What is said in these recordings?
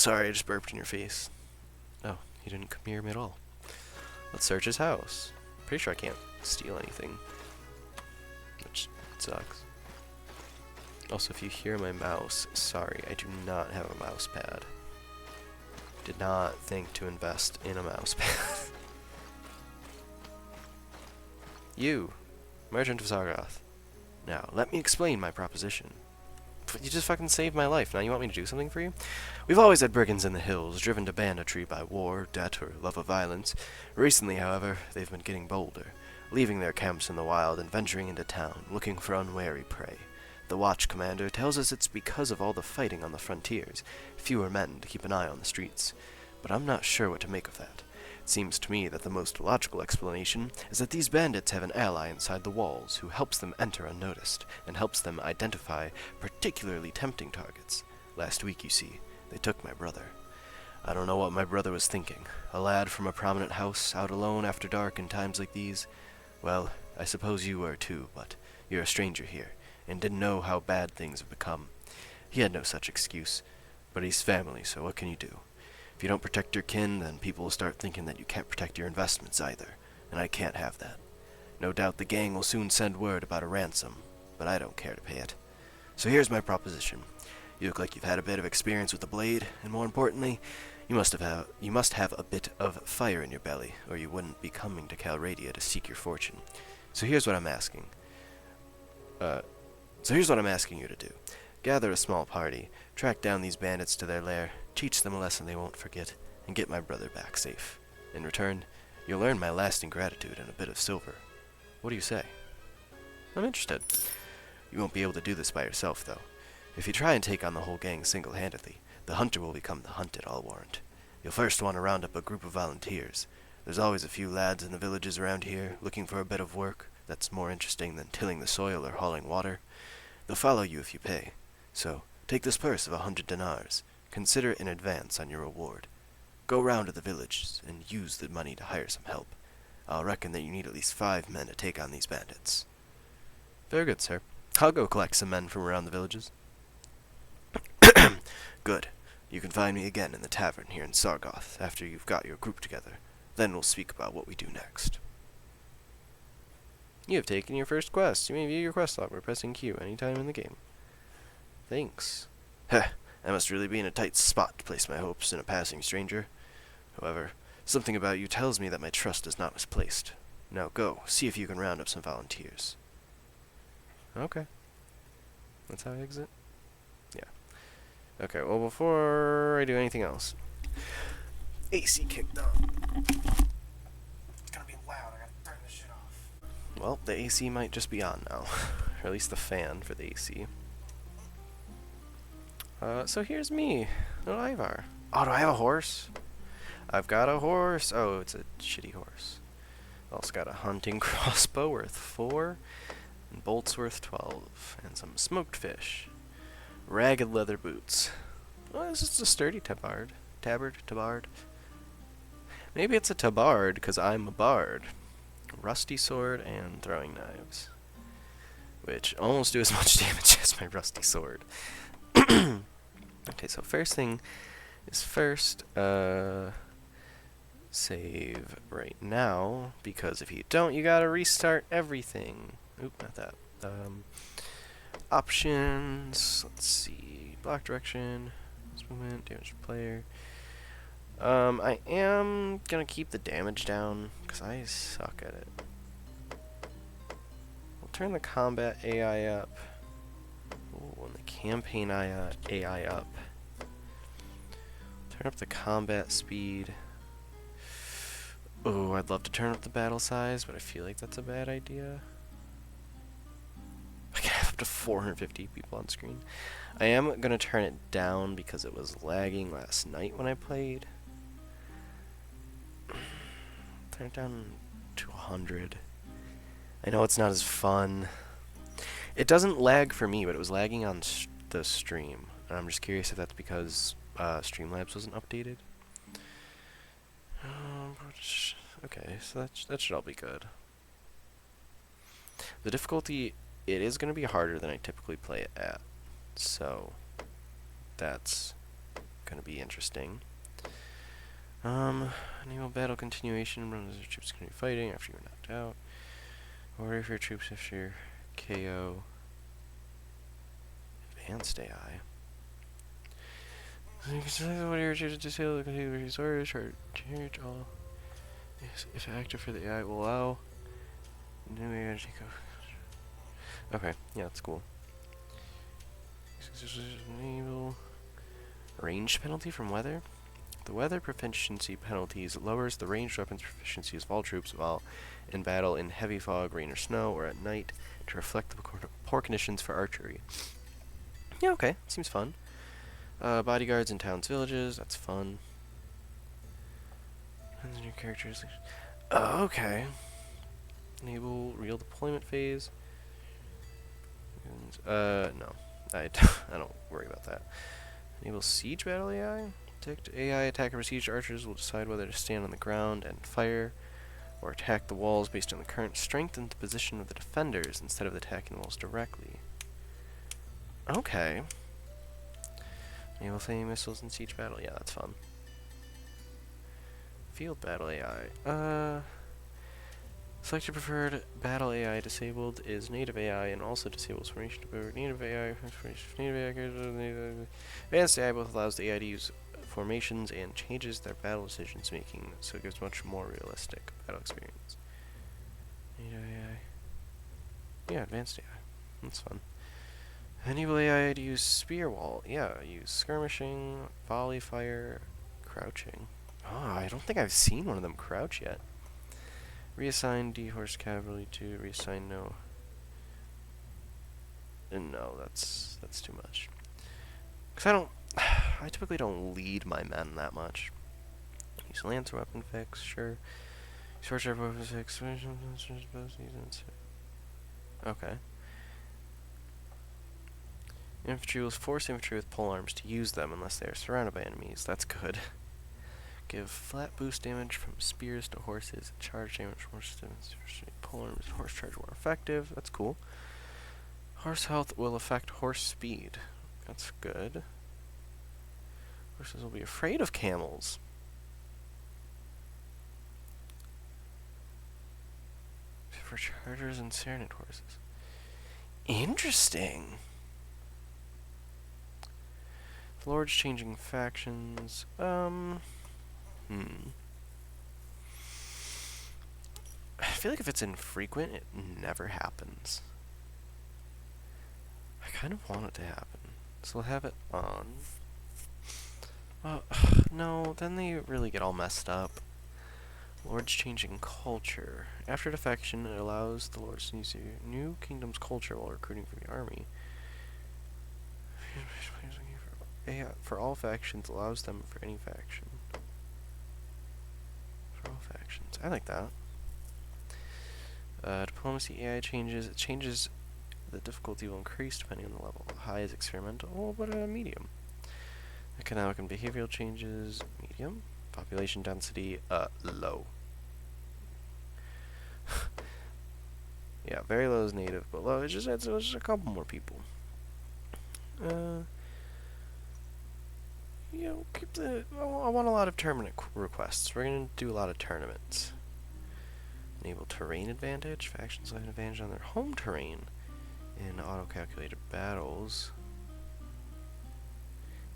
sorry, I just burped in your face. Oh, you didn't come near me at all. Let's search his house. Pretty sure I can't steal anything, which sucks. Also, if you hear my mouse, sorry, I do not have a mouse pad. Did not think to invest in a mouse pad. You, Merchant of Sargoth. Now, let me explain my proposition. You just fucking saved my life. Now you want me to do something for you? We've always had brigands in the hills, driven to banditry by war, debt, or love of violence. Recently, however, they've been getting bolder, leaving their camps in the wild and venturing into town, looking for unwary prey. The watch commander tells us it's because of all the fighting on the frontiers, fewer men to keep an eye on the streets. But I'm not sure what to make of that. It seems to me that the most logical explanation is that these bandits have an ally inside the walls who helps them enter unnoticed, and helps them identify particularly tempting targets. Last week, you see, they took my brother. I don't know what my brother was thinking. A lad from a prominent house, out alone after dark in times like these? Well, I suppose you were too, but you're a stranger here, and didn't know how bad things have become. He had no such excuse, but he's family, so what can you do? If you don't protect your kin, then people will start thinking that you can't protect your investments either, and I can't have that. No doubt the gang will soon send word about a ransom, but I don't care to pay it. So here's my proposition. You look like you've had a bit of experience with the blade, and more importantly, you must have a bit of fire in your belly, or you wouldn't be coming to Calradia to seek your fortune. So here's what I'm asking. You to do. Gather a small party, track down these bandits to their lair, teach them a lesson they won't forget, and get my brother back safe. In return, you'll earn my lasting gratitude and a bit of silver. What do you say? I'm interested. You won't be able to do this by yourself, though. If you try and take on the whole gang single-handedly, the hunter will become the hunted, I'll warrant. You'll first want to round up a group of volunteers. There's always a few lads in the villages around here, looking for a bit of work that's more interesting than tilling the soil or hauling water. They'll follow you if you pay. So, take this purse of 100 dinars. Consider it in advance on your reward. Go round to the villages and use the money to hire some help. I'll reckon that you need at least 5 men to take on these bandits. Very good, sir. I'll go collect some men from around the villages. Good. You can find me again in the tavern here in Sargoth after you've got your group together. Then we'll speak about what we do next. You have taken your first quest. You may view your quest log by pressing Q anytime in the game. Thanks. Heh, I must really be in a tight spot to place my hopes in a passing stranger. However, something about you tells me that my trust is not misplaced. Now go, see if you can round up some volunteers. Okay. That's how I exit? Yeah. Okay, well, before I do anything else, AC kicked on. It's gonna be loud, I gotta turn this shit off. Well, the AC might just be on now. Or at least the fan for the AC. So here's me, little Ivar. Oh, do I have a horse? I've got a horse. Oh, it's a shitty horse. Also got a hunting crossbow worth 4, and bolts worth 12, and some smoked fish. Ragged leather boots. Well, this is a sturdy tabard. Tabard. Maybe it's a tabard, because I'm a bard. Rusty sword and throwing knives. Which almost do as much damage as my rusty sword. Okay, so first thing is first, save right now, because if you don't, you gotta restart everything. Oop, not that. Options, let's see, block direction, movement, damage to player. I am gonna keep the damage down, because I suck at it. We'll turn the combat AI up. Ooh, and the campaign AI up. Turn up the combat speed. Oh, I'd love to turn up the battle size, but I feel like that's a bad idea. I can have up to 450 people on screen. I am going to turn it down because it was lagging last night when I played. Turn it down to 100. I know it's not as fun. It doesn't lag for me, but it was lagging on the stream. And I'm just curious if that's because Streamlabs wasn't updated. Okay, so that should all be good. The difficulty, it is going to be harder than I typically play it at. So, that's gonna be interesting. Enable battle continuation. Run as your troops continue fighting after you're knocked out. Or if your troops after your KO. Advanced AI. So you can select what your troops disable the continue resource or change all. Yes, if active for the AI will allow. New AI to take over. Okay, yeah, that's cool. Enable range penalty from weather. The weather proficiency penalties lowers the ranged weapons proficiencies of all troops while in battle in heavy fog, rain, or snow, or at night to reflect the poor conditions for archery. Yeah, okay, seems fun. Bodyguards in towns, villages, that's fun. New characters. Okay. Enable real deployment phase. No. I don't worry about that. Enable siege battle AI. Detect AI attacker besieged archers will decide whether to stand on the ground and fire or attack the walls based on the current strength and the position of the defenders instead of attacking the walls directly. Okay. Enable flaming missiles in siege battle. Yeah, that's fun. Field battle AI. Select your preferred battle AI. Disabled is native AI and also disables formation of native AI. Advanced AI both allows the AI to use formations and changes their battle decisions making, so it gives much more realistic battle experience. Native AI. Yeah, advanced AI. That's fun. Enable AI to use spear wall. Yeah, use skirmishing, volley fire, crouching. Oh, I don't think I've seen one of them crouch yet. Reassign D-horse cavalry to reassign no. No, that's too much. Cause I typically don't lead my men that much. Use lancer weapon fix, sure. Short sharp weapon fix. Okay. Infantry will force infantry with pole arms to use them unless they are surrounded by enemies. That's good. Give flat boost damage from spears to horses, charge damage from horses to pole arms, and horse charge more effective. That's cool. Horse health will affect horse speed. That's good. Horses will be afraid of camels. For chargers and serenade horses. Interesting. The Lord's changing factions. I feel like if it's infrequent, it never happens. I kind of want it to happen. So we'll have it on. No, then they really get all messed up. Lord's changing culture. After defection, it allows the Lords to use a new kingdom's culture while recruiting for the army. For all factions, allows them for any faction. For all factions. I like that. Diplomacy AI changes. It changes. The difficulty will increase depending on the level. High is experimental, but medium. Economic and behavioral changes, medium. Population density, low. Yeah, very low is native, but low it's just a couple more people. Keep the. I want a lot of tournament requests. We're gonna do a lot of tournaments. Enable terrain advantage. Factions have an advantage on their home terrain in auto-calculated battles.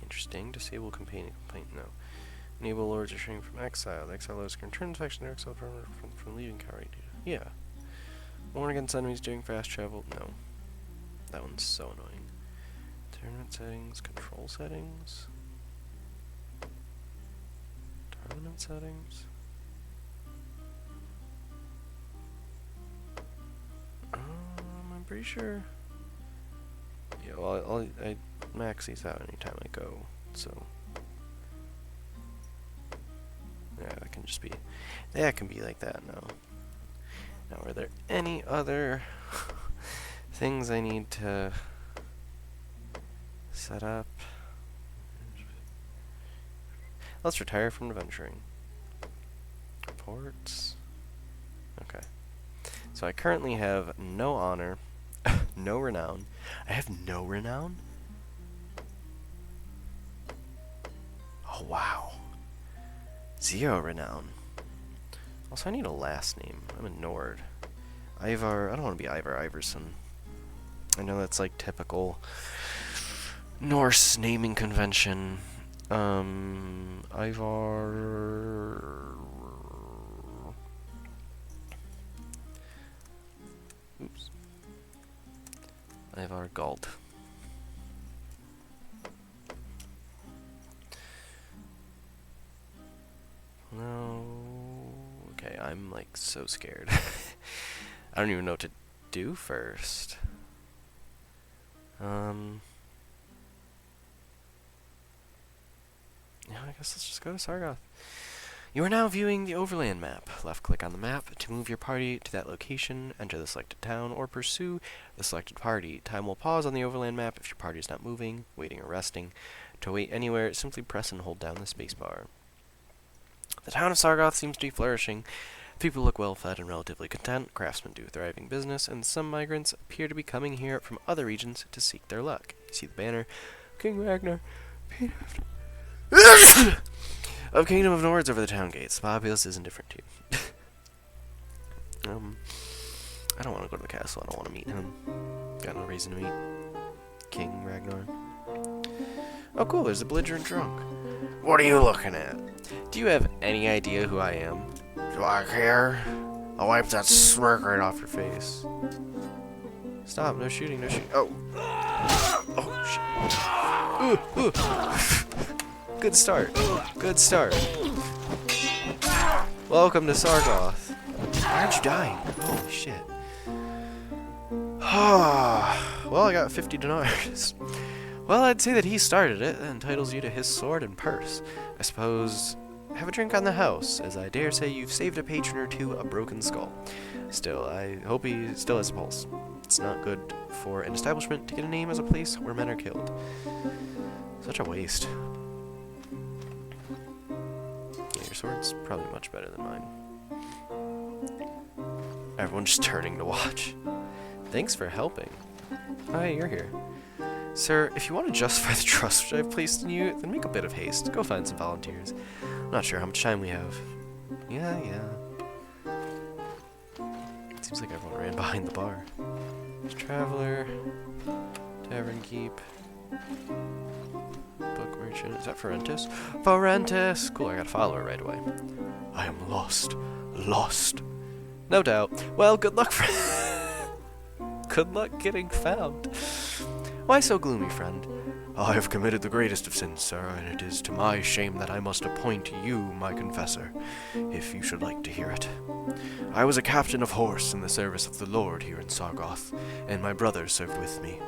Interesting. Disable companion complaint. No. Enable lords returning from exile. The exile lords can return to faction their exile from leaving cavalry data. Yeah. Warn against enemies during fast travel. No. That one's so annoying. Tournament settings. Control settings. Tournament settings. I'm pretty sure. Yeah, well, I max these out anytime I go, so. Yeah, that can just be. That can be like that now. Now, are there any other things I need to set up? Let's retire from adventuring. Reports. Okay. So I currently have no honor, no renown. I have no renown? Oh, wow. 0 renown. Also, I need a last name. I'm a Nord. Ivar. I don't want to be Ivar Iverson. I know that's like typical Norse naming convention. Ivar. Oops. Ivar Galt. No. Okay, I'm like so scared. I don't even know what to do first. Yeah, I guess let's just go to Sargoth. You are now viewing the overland map. Left click on the map to move your party to that location, enter the selected town, or pursue the selected party. Time will pause on the overland map if your party is not moving, waiting, or resting. To wait anywhere, simply press and hold down the spacebar. The town of Sargoth seems to be flourishing. People look well fed and relatively content, craftsmen do thriving business, and some migrants appear to be coming here from other regions to seek their luck. You see the banner, King Ragnar, of Kingdom of Nords over the town gates. The populace is indifferent to you. I don't want to go to the castle. I don't want to meet him. Got no reason to meet King Ragnar. Oh, cool. There's a belligerent drunk. What are you looking at? Do you have any idea who I am? Do I care? I'll wipe that smirk right off your face. Stop. No shooting. No shooting. Oh. Oh, shit. Ooh, ooh. Good start. Good start. Welcome to Sargoth. Why aren't you dying? Holy shit. Well, I got 50 dinars. Well, I'd say that he started it. That entitles you to his sword and purse. I suppose have a drink on the house, as I dare say you've saved a patron or two a broken skull. Still, I hope he still has a pulse. It's not good for an establishment to get a name as a place where men are killed. Such a waste. Yeah, your sword's probably much better than mine. Everyone's just turning to watch. Thanks for helping. Oh, hey, you're here. Sir, if you want to justify the trust which I've placed in you, then make a bit of haste. Go find some volunteers. I'm not sure how much time we have. Yeah. Seems like everyone ran behind the bar. There's Traveler, Tavern Keep, Book Merchant. Is that Forentis? Forentis! Cool, I got a follower right away. I am lost. Lost. No doubt. Well, good luck, good luck getting found. Why so gloomy, friend? I have committed the greatest of sins, sir, and it is to my shame that I must appoint you my confessor, if you should like to hear it. I was a captain of horse in the service of the Lord here in Sargoth, and my brother served with me.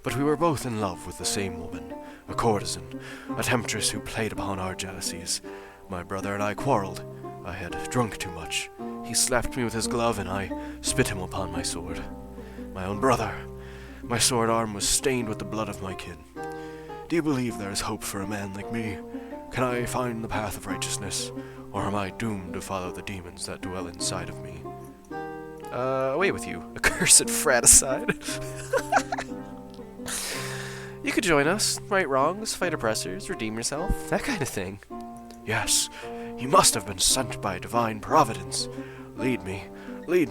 But we were both in love with the same woman, a courtesan, a temptress who played upon our jealousies. My brother and I quarreled. I had drunk too much. He slapped me with his glove, and I spit him upon my sword. My own brother. My sword arm was stained with the blood of my kin. Do you believe there is hope for a man like me? Can I find the path of righteousness, or am I doomed to follow the demons that dwell inside of me? Away with you, accursed fratricide. You could join us, right wrongs, fight oppressors, redeem yourself, that kind of thing. Yes, he must have been sent by divine providence. Lead me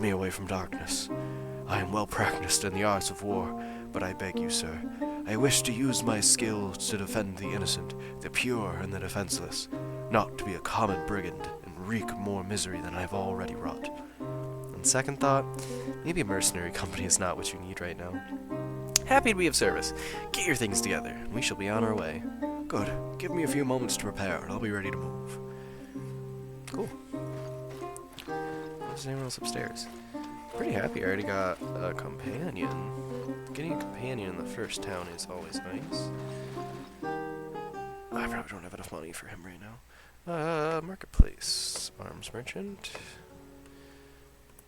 away from darkness. I am well practiced in the arts of war, but I beg you, sir, I wish to use my skills to defend the innocent, the pure, and the defenseless, not to be a common brigand and wreak more misery than I've already wrought. On second thought, maybe a mercenary company is not what you need right now. Happy to be of service. Get your things together, and we shall be on our way. Good. Give me a few moments to prepare, and I'll be ready to move. Cool. There's anyone else upstairs? Pretty happy I already got a companion. Getting a companion in the first town is always nice. I probably don't have enough money for him right now. Marketplace. Arms merchant.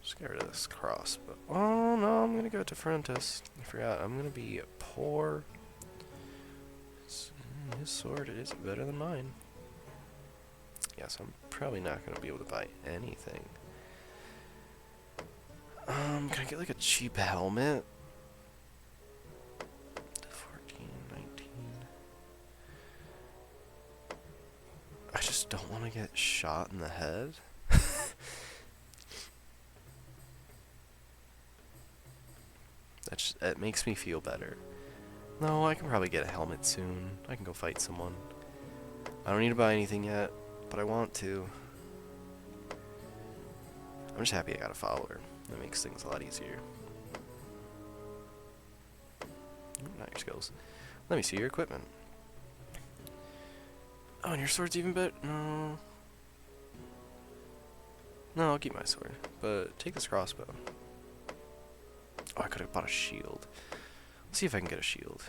Just get rid of this cross, but oh no, I'm gonna go to Frontis. I forgot, I'm gonna be poor. His sword is better than mine. Yes, I'm probably not gonna be able to buy anything. Can I get like a cheap helmet? 14, 19. don't want to get shot in the head. That makes me feel better. No, I can probably get a helmet soon. I can go fight someone. I don't need to buy anything yet, but I want to. I'm just happy I got a follower. That makes things a lot easier. Not your skills. Let me see your equipment. Oh, and your sword's even better? No. No, I'll keep my sword. But take this crossbow. Oh, I could have bought a shield. Let's see if I can get a shield.